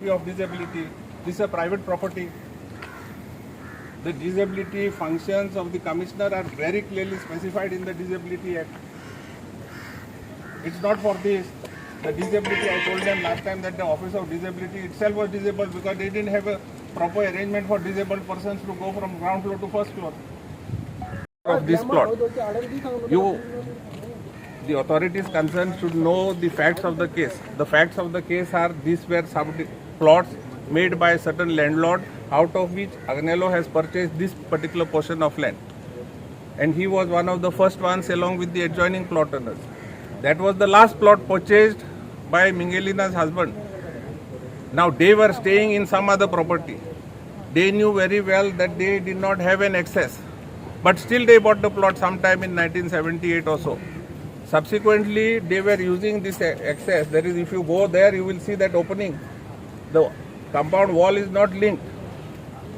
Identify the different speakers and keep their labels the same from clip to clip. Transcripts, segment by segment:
Speaker 1: property of disability. This is a private property. The disability functions of the commissioner are very clearly specified in the Disability Act. It's not for this. The disability, I told them last time that the Office of Disability itself was disabled because they didn't have a proper arrangement for disabled persons to go from ground floor to first floor of this plot. The authorities concerned should know the facts of the case. The facts of the case are these were plots made by a certain landlord, out of which Agnello has purchased this particular portion of land. And he was one of the first ones along with the adjoining plot owners. That was the last plot purchased by Mingelina's husband. Now they were staying in some other property. They knew very well that they did not have an access. But still they bought the plot sometime in 1978 or so. Subsequently, they were using this access. That is, if you go there, you will see that opening. The compound wall is not linked.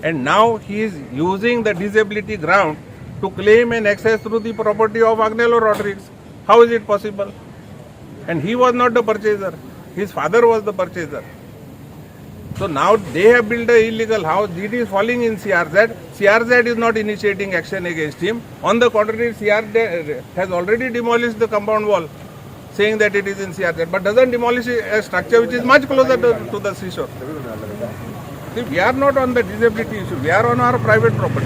Speaker 1: And now he is using the disability ground to claim an access through the property of Agnello Rodriguez. How is it possible? And he was not the purchaser. His father was the purchaser. So now they have built an illegal house. It is falling in CRZ. CRZ is not initiating action against him. On the contrary, CRZ has already demolished the compound wall, saying that it is in CRZ, but doesn't demolish a structure which is much closer to the seashore. See, we are not on the disability issue. We are on our private property.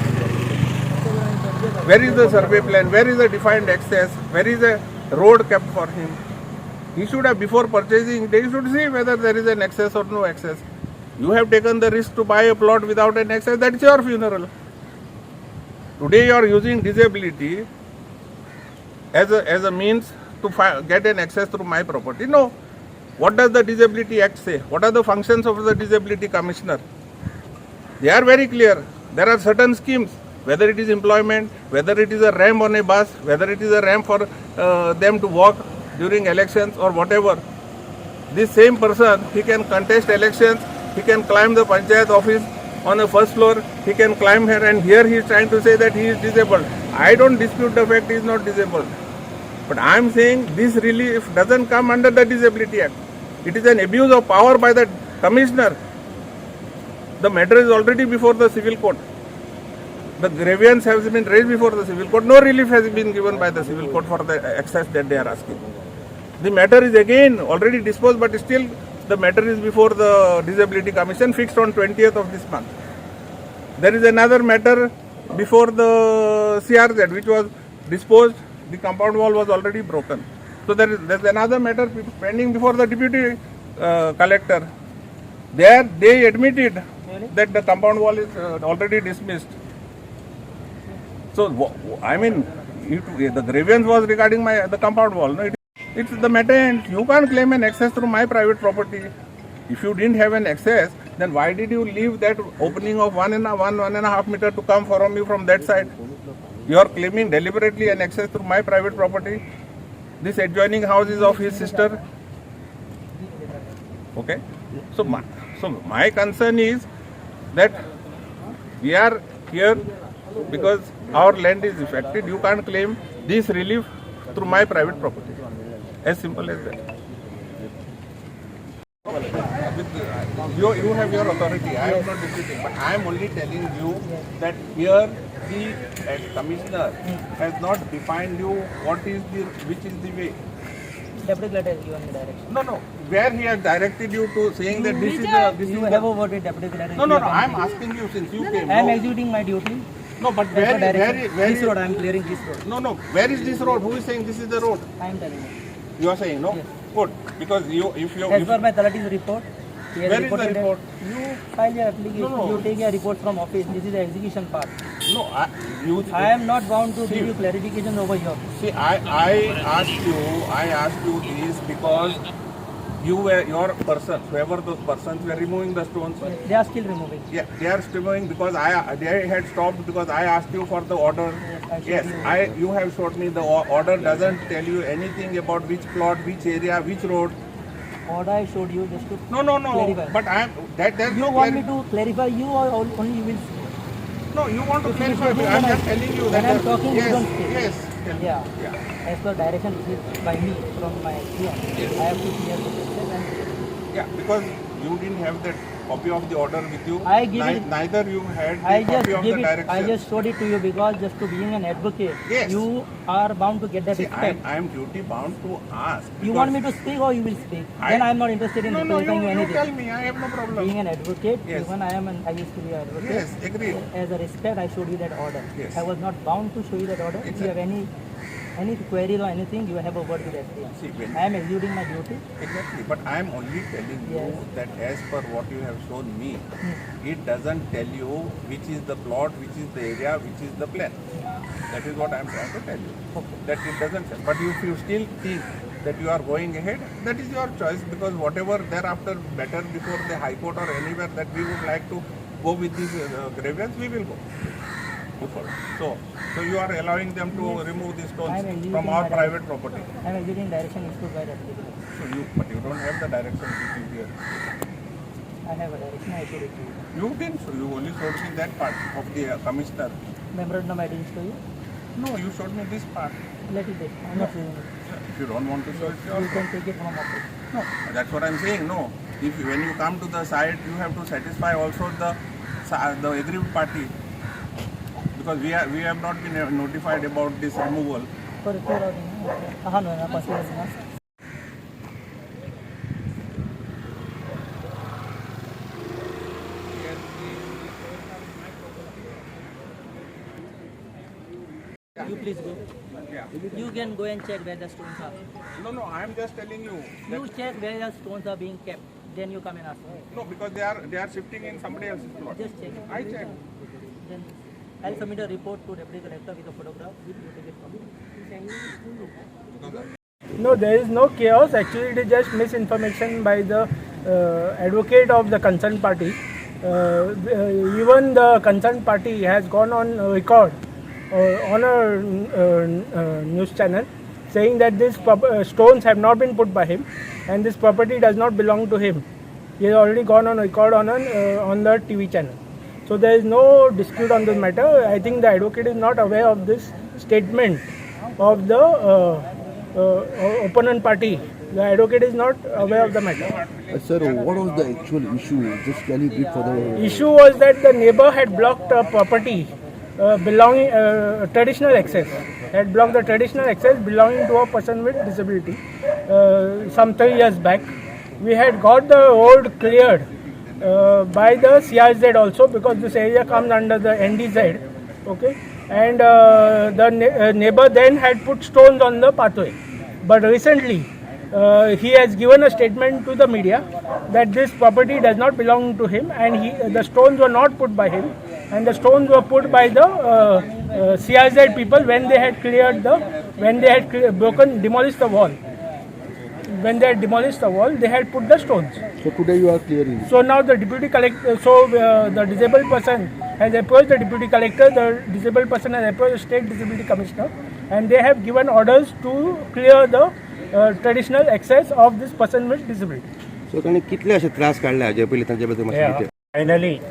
Speaker 1: Where is the survey plan? Where is the defined access? Where is the road kept for him? He should have, before purchasing, they should see whether there is an access or no access. You have taken the risk to buy a plot without an access, that's your funeral. Today you are using disability as a means to get an access through my property. No. What does the Disability Act say? What are the functions of the Disability Commissioner? They are very clear. There are certain schemes, whether it is employment, whether it is a ramp on a bus, whether it is a ramp for them to walk during elections or whatever. This same person, he can contest elections, he can climb the panchayat office on the first floor, he can climb here, and here he is trying to say that he is disabled. I don't dispute the fact he is not disabled. But I am saying this relief doesn't come under the Disability Act. It is an abuse of power by the commissioner. The matter is already before the civil court. The grievance has been raised before the civil court. No relief has been given by the civil court for the access that they are asking. The matter is again already disposed, but still the matter is before the Disability Commission, fixed on 20th of this month. There is another matter before the CRZ which was disposed. The compound wall was already broken. So there is another matter pending before the deputy collector. There they admitted that the compound wall is already dismissed. So I mean, the grievance was regarding the compound wall. No, it's the matter, and you can't claim an access through my private property. If you didn't have an access, then why did you leave that opening of 1.5 meter to come from you from that side? You are claiming deliberately an access through my private property. This adjoining house is of his sister. Okay. So my concern is that we are here because our land is affected. You can't claim this relief through my private property. As simple as that. You have your authority. I am not disputing, but I am only telling you that here the commissioner has not defined you which is the way.
Speaker 2: Deputy letter is given the direction.
Speaker 1: No. Where he has directed you to saying that this is the.
Speaker 2: You have a word with deputy letter.
Speaker 1: No. I am asking you since you came.
Speaker 2: I am executing my duty.
Speaker 1: No, but where
Speaker 2: this road? I am clearing this road.
Speaker 1: No. Where is this road? Who is saying this is the road?
Speaker 2: I am telling you.
Speaker 1: You are saying no.
Speaker 2: Yes.
Speaker 1: Good, because
Speaker 2: as per my Talati's report.
Speaker 1: Where is the report?
Speaker 2: You file your application.
Speaker 1: No.
Speaker 2: You take a report from office. This is the execution part.
Speaker 1: No,
Speaker 2: I am not bound to give you clarification over here.
Speaker 1: See, I asked you this because your persons, whoever those persons were removing the stones.
Speaker 2: They are still removing.
Speaker 1: Yeah, they are still removing because they had stopped because I asked you for the order. Yes, you have showed me the order doesn't tell you anything about which plot, which area, which road.
Speaker 2: Order I showed you just to
Speaker 1: clarify. But that's
Speaker 2: you want me to clarify you or only you will see?
Speaker 1: No, you want to clarify. I am just telling you that.
Speaker 2: When I am talking,
Speaker 1: yes,
Speaker 2: you don't say.
Speaker 1: Yes.
Speaker 2: Yeah. As per direction received by me from my client, I have to clear the process and.
Speaker 1: Yeah, because you didn't have that copy of the order with you.
Speaker 2: I give it-
Speaker 1: Neither you had the
Speaker 2: I just
Speaker 1: copy of
Speaker 2: give
Speaker 1: the
Speaker 2: it.
Speaker 1: direction.
Speaker 2: I just showed it to you because just to being an advocate,
Speaker 1: Yes.
Speaker 2: you are bound to get that
Speaker 1: See,
Speaker 2: respect.
Speaker 1: I am duty bound to ask.
Speaker 2: You want me to speak or you will speak? Then I am not interested in
Speaker 1: No,
Speaker 2: representing you
Speaker 1: you
Speaker 2: anything.
Speaker 1: tell me. I have no problem.
Speaker 2: Being an advocate,
Speaker 1: Yes.
Speaker 2: even I used to be an advocate.
Speaker 1: Yes, agreed.
Speaker 2: As a respect, I showed you that order.
Speaker 1: Yes.
Speaker 2: I was not bound to show you that order. If you have any queries or anything, you have a word with SDM.
Speaker 1: See, when
Speaker 2: I am executing my duty.
Speaker 1: exactly, but I am only telling you
Speaker 2: Yes.
Speaker 1: that as per what you have shown me, it doesn't tell you which is the plot, which is the area, which is the plan. That is what I am trying to tell you.
Speaker 2: Okay.
Speaker 1: That it doesn't say. But if you still think that you are going ahead, that is your choice, because whatever thereafter better before the High Court or anywhere that we would like to go with these grievance, we will go. So you are allowing them to remove the
Speaker 2: I am
Speaker 1: stones
Speaker 2: executing
Speaker 1: from our
Speaker 2: my
Speaker 1: private property.
Speaker 2: I am executing direction issued by the applicant.
Speaker 1: But you don't have the direction to give here.
Speaker 2: I have a direction, I showed it to you.
Speaker 1: You didn't show. You only showed me that part of the commissioner.
Speaker 2: Memorandum I didn't show you.
Speaker 1: No, you showed me this part.
Speaker 2: Let it be. I am not showing it.
Speaker 1: If you don't want to show it,
Speaker 2: You can take it from office.
Speaker 1: no. That's what I'm saying. No. If when you come to the site, you have to satisfy also the aggrieved party, because we have not been notified about this removal.
Speaker 2: For you please go.
Speaker 1: Yeah.
Speaker 2: You can go and check where the stones are.
Speaker 1: No. I'm just telling you. That,
Speaker 2: You check where the stones are being kept. Then you come and ask me.
Speaker 1: no, because they are shifting in somebody else's plot.
Speaker 2: Just check.
Speaker 1: I checked.
Speaker 2: Then I'll submit a report to Deputy Collector with a photograph. You take it from me.
Speaker 3: No, there is no chaos. Actually, it is just misinformation by the advocate of the concerned party. Even the concerned party has gone on record on a news channel saying that these stones have not been put by him and this property does not belong to him. He has already gone on record on the TV channel. So there is no dispute on this matter. I think the advocate is not aware of this statement of the opponent party. The advocate is not aware of the matter.
Speaker 4: Sir, what was the actual issue? Just can you give for the
Speaker 3: Issue was that the neighbor had blocked a property belonging traditional access. Had blocked the traditional access belonging to a person with disability some 3 years back. We had got the road cleared by the CRZ also, because this area comes under the NDZ. Okay, and the neighbor then had put stones on the pathway. But recently, he has given a statement to the media that this property does not belong to him, and the stones were not put by him, and the stones were put by the CRZ people when they had demolished the wall. When they had demolished the wall, they had put the stones.
Speaker 4: So today you are clearing.
Speaker 3: So now the deputy collector, the disabled person has approached the deputy collector, the disabled person has approached the state disability commissioner, and they have given orders to clear the traditional access of this person with disability.
Speaker 4: So ताणी कितले अशे त्रास काढले हाजे पयली तांचे बद्दल मातशें
Speaker 5: Yeah.
Speaker 4: कितें?
Speaker 5: Finally,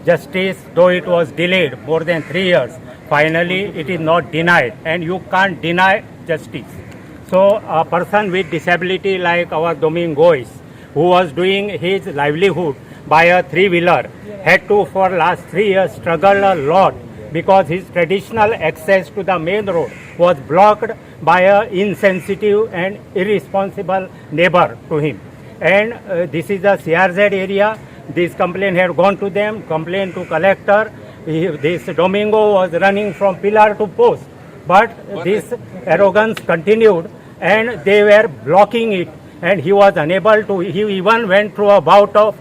Speaker 5: justice, though it was delayed more than 3 years, finally it is not denied, and you can't deny justice. So a person with disability like our Domingoes, who was doing his livelihood by a 3-wheeler, had to for last 3 years struggle a lot because his traditional access to the main road was blocked by a insensitive and irresponsible neighbor to him. And this is the CRZ area. This complaint had gone to them, complaint to collector. This Domingo was running from pillar to post. But this arrogance continued and they were blocking it, and he was unable to, he even went through a bout of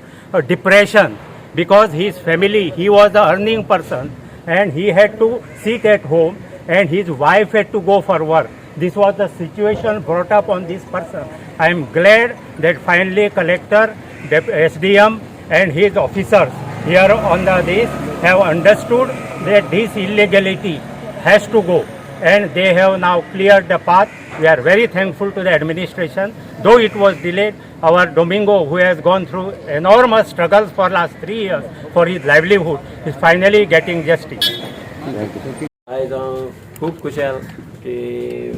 Speaker 5: depression because his family, he was the earning person and he had to sit at home and his wife had to go for work. This was the situation brought up on this person. I am glad that finally collector, SDM and his officers here on this have understood that this illegality has to go, and they have now cleared the path. We are very thankful to the administration. Though it was delayed, our Domingo, who has gone through enormous struggles for last 3 years for his livelihood, is finally getting justice.
Speaker 6: आयज हांव खूब खुशाल की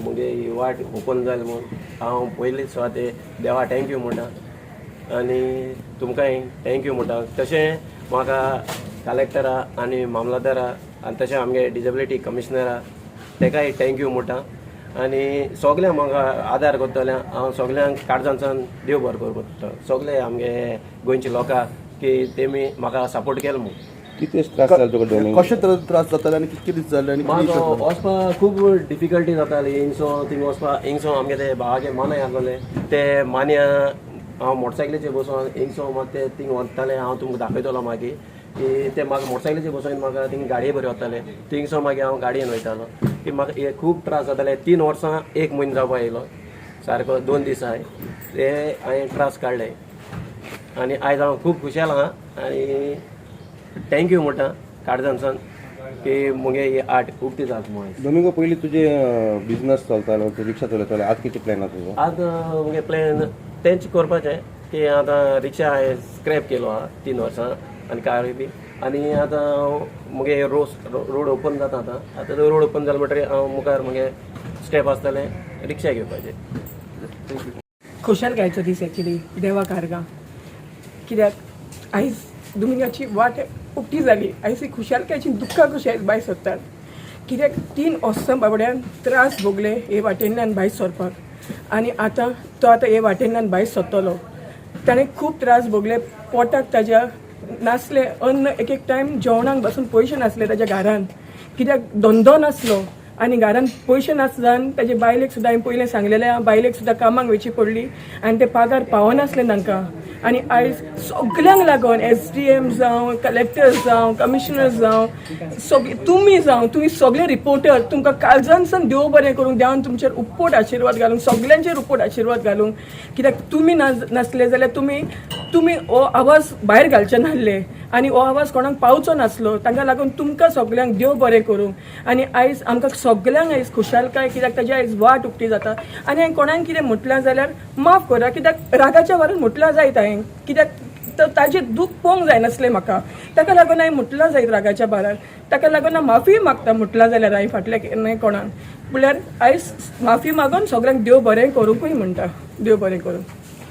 Speaker 6: मुगे ही वाट open जाली म्हूण हांव पयलीं सुवाते देवा थँक्यू म्हणटा आनी तुमकांय थँक्यू म्हणटा. तशें म्हाका कलेक्टरा आनी मामलतदारा आनी तशें आमगे डिसेबिलिटी कमिशनरा तेकाय थँक्यू म्हणटा. आनी सगळ्यांक म्हाका आदार करतले. हांव सगळ्यांक काळजांसान देव बरें करूं करता. सगळे आमगे गोंयचे लोकांक की तेमी म्हाका सपोर्ट केलो म्हूण.
Speaker 4: किती त्रास जालो तुका डोमिंगो? कशे त्रास जाताले आनी कितके दीस जाले आनी
Speaker 6: म्हाका वचपाक खूब डिफिकल्टी जाताली. हिंगसो थिंग वचपाक हिंगसो आमगे ते भावागे मानाय आसलोले ते मान्या हांव मोटरसायकलीचेर बसोन हिंगसो मात ते थिंग वताले. हांव तुमकां दाखयतलो मागीर की ते म्हाका मोटरसायकलीचेर बसोन म्हाका थिंग गाडये बरे वताले. थिंगसो मागीर हांव गाडयेन वयतालो की म्हाका हे खूब त्रास जाताले. 3 वर्सां 1 म्हयनो जावपा येयलो सारको 2 दीस हांवें ते हांवें त्रास काडले. आनी आयज हांव खूब खुशाल आहा आनी थँक्यू म्हणटा काळजांसान की मुगे ही आर्ट उक्ती जाता म्हणून.
Speaker 4: डोमिंगो पयलीं तुजे बिझनस चलतालो, तूं रिक्षा चलयतालो. आतां कितें प्लॅन आसा तुजो?
Speaker 6: आतां मुगे प्लॅन तेंच करपाचें की आतां रिक्षा हांवें स्क्रॅप केलो आहा 3 वर्सां आनी कार बी. आनी आतां मुगे रोड ओपन जाता आतां रोड ओपन जालो म्हणटकीर हांव मुखार मुगे स्टेप आसतलें रिक्षा घेवपाचें.
Speaker 7: खुशालकायेचो दीस एक्चुली देवा कारगा. कित्याक आयज दुमिंगाची वाट उक्ती जाली. आयज ही खुशालकायची दुख्खा कशी आयज भायर सरतात. कित्याक 3 वर्सां बाबड्यान त्रास भोगले हे वाटेंतल्यान भायर सरपाक आनी आतां तो आतां हे वाटेंतल्यान भायर सरतलो. ताणें खूब त्रास भोगले. पोटाक ताज्या नासले अन्न एक टायम जेवणाक बसून पयशे नासले ताज्या घरान. कित्याक धंदो नासलो आनी घरान पयशे नासल्यान ताजे बायलेक सुद्दां हांवें पयलें सांगलेलें बायलेक सुद्दां कामाक वयची पडली आनी ते पगार पावनासले तांकां. आनी आयज सगळ्यांक लागून SDM जावं कलेक्टर जावं कमिशनर जावं तुमी सगळे रिपोर्टर तुमकां काळजांसान देव बरें करूंक देवान तुमचेर उपट आशिर्वाद घालूंक सगळ्यांचेर उपट आशिर्वाद घालूंक. कित्याक तुमी नासले जाल्यार तुमी हो आवाज भायर घालचे नासले आनी हो आवाज कोणाक पावचो नासलो. तांकां लागून तुमकां सगळ्यांक देव बरें करूंक. आनी आयज आमकां सगळ्यांक आयज खुशालकाय कित्याक ताजी आयज वाट उक्ती जाता. आनी हांवें कोणाक कितें म्हटलां जाल्यार माफ करा कित्याक रागाच्या वरान म्हटलां जायत हांवें कित्याक ताजें दूख पळोवंक जायनासलें म्हाका. ताका लागून हांवें म्हटलां जायत रागाच्या बारार. ताका लागून हांव माफी मागता म्हटलां जाल्यार हांवें फाटल्या केन्नाय कोणाक. म्हळ्यार आयज माफी मागून सगळ्यांक देव बरें करूंकूय म्हणटा. देव बरें करूं.